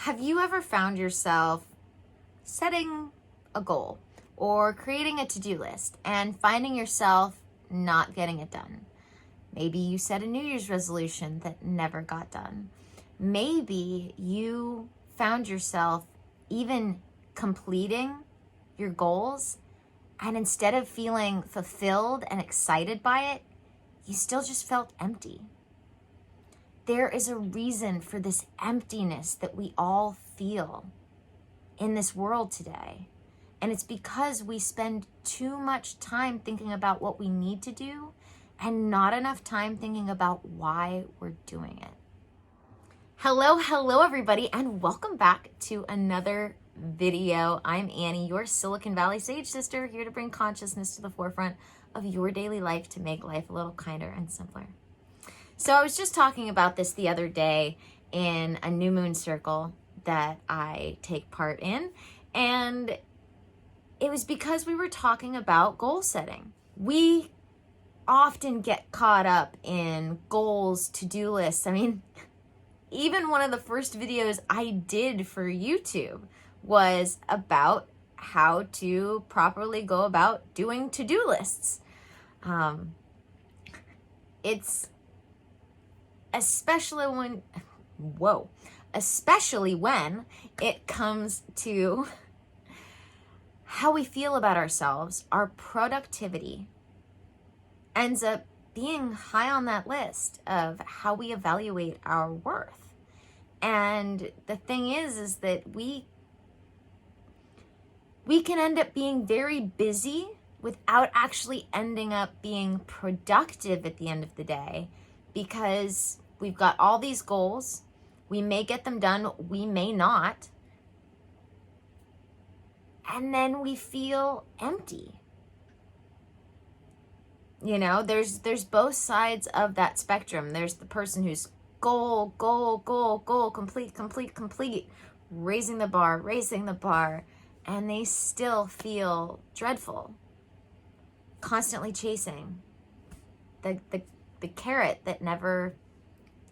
Have you ever found yourself setting a goal or creating a to-do list and finding yourself not getting it done? Maybe you set a New Year's resolution that never got done. Maybe you found yourself even completing your goals, and instead of feeling fulfilled and excited by it, you still just felt empty. There is a reason for this emptiness that we all feel in this world today. And it's because we spend too much time thinking about what we need to do and not enough time thinking about why we're doing it. Hello, everybody, and welcome back to another video. I'm Annie, your Silicon Valley Sage Sister, here to bring consciousness to the forefront of your daily life to make life a little kinder and simpler. So I was just talking about this the other day in a new moon circle that I take part in, and it was because we were talking about goal setting. We often get caught up in goals, to-do lists. I mean, even one of the first videos I did for YouTube was about how to properly go about doing to-do lists. It's especially when it comes to how we feel about ourselves. Our productivity ends up being high on that list of how we evaluate our worth. And the thing is that we can end up being very busy without actually ending up being productive at the end of the day, because we've got all these goals. We may get them done, we may not. And then we feel empty. You know, there's both sides of that spectrum. There's the person who's goal, complete, raising the bar, and they still feel dreadful, constantly chasing the carrot that never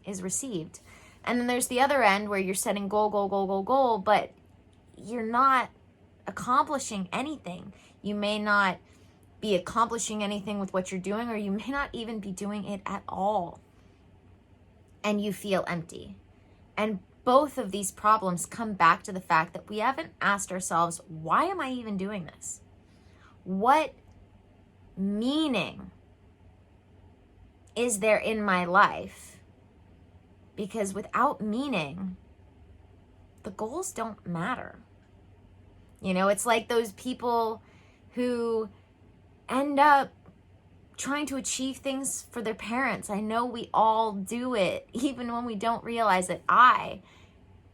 is received. And then there's the other end where you're setting goal, but you're not accomplishing anything. You may not be accomplishing anything with what you're doing, or you may not even be doing it at all. And you feel empty. And both of these problems come back to the fact that we haven't asked ourselves, why am I even doing this? What meaning is there in my life? Because without meaning, the goals don't matter. You know, it's like those people who end up trying to achieve things for their parents. I know we all do it, even when we don't realize it. I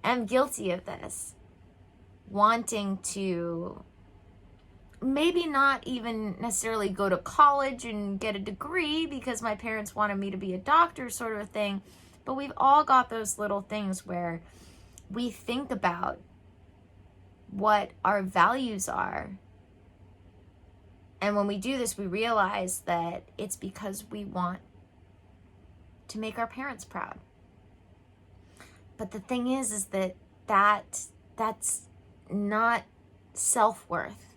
am guilty of this. Wanting to maybe not even necessarily go to college and get a degree because my parents wanted me to be a doctor, sort of a thing. But we've all got those little things where we think about what our values are. And when we do this, we realize that it's because we want to make our parents proud. But the thing is that that's not self-worth.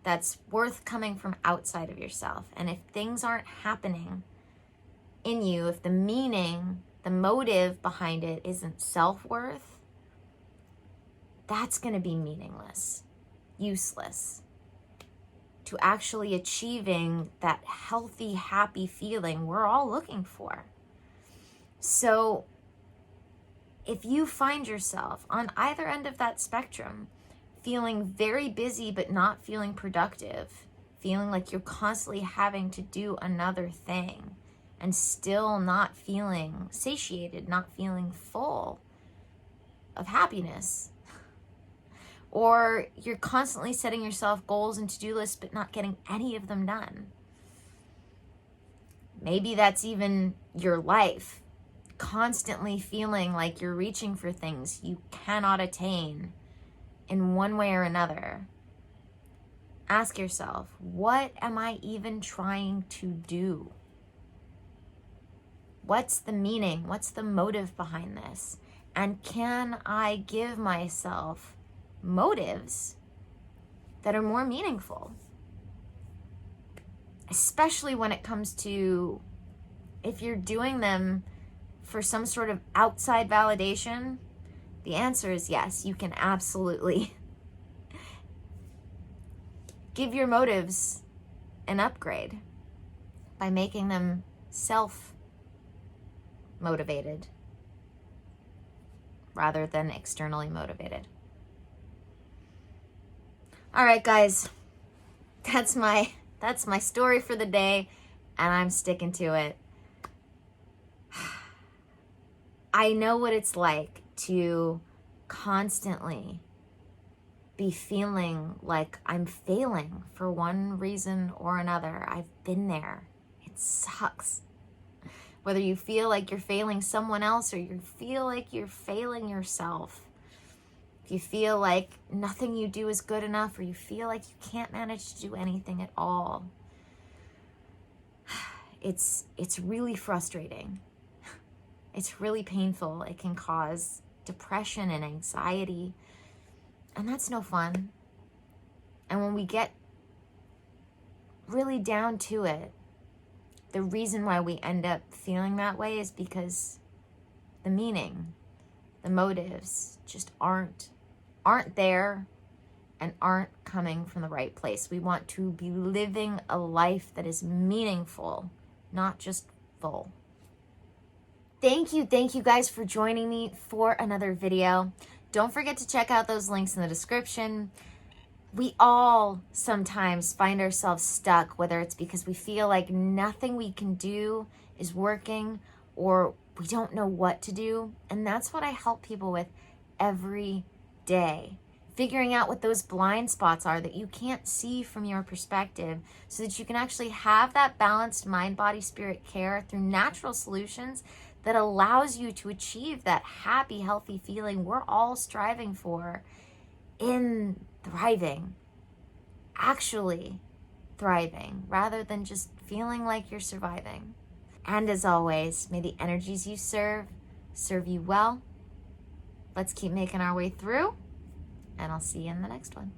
That's worth coming from outside of yourself. And if things aren't happening in you, if the meaning, the motive behind it isn't self-worth, that's going to be meaningless, useless to actually achieving that healthy, happy feeling we're all looking for. So if you find yourself on either end of that spectrum, feeling very busy but not feeling productive, feeling like you're constantly having to do another thing, and still not feeling satiated, not feeling full of happiness, or you're constantly setting yourself goals and to-do lists but not getting any of them done. Maybe that's even your life, constantly feeling like you're reaching for things you cannot attain in one way or another. Ask yourself, what am I even trying to do? What's the meaning? What's the motive behind this? And can I give myself motives that are more meaningful? Especially when it comes to if you're doing them for some sort of outside validation, the answer is yes, you can absolutely give your motives an upgrade by making them self-motivated rather than externally motivated. All right, guys, that's my story for the day, and I'm sticking to it. I know what it's like to constantly be feeling like I'm failing for one reason or another. I've been there. It sucks. Whether you feel like you're failing someone else or you feel like you're failing yourself. If you feel like nothing you do is good enough, or you feel like you can't manage to do anything at all, it's really frustrating. It's really painful. It can cause depression and anxiety, and that's no fun. And when we get really down to it, the reason why we end up feeling that way is because the meaning, the motives just aren't there and aren't coming from the right place. We want to be living a life that is meaningful, not just full. Thank you guys for joining me for another video. Don't forget to check out those links in the description. We all sometimes find ourselves stuck, whether it's because we feel like nothing we can do is working or we don't know what to do. And that's what I help people with every day. Figuring out what those blind spots are that you can't see from your perspective, so that you can actually have that balanced mind, body, spirit care through natural solutions that allows you to achieve that happy, healthy feeling we're all striving for in thriving, actually thriving, rather than just feeling like you're surviving. And as always, may the energies you serve you well. Let's keep making our way through, and I'll see you in the next one.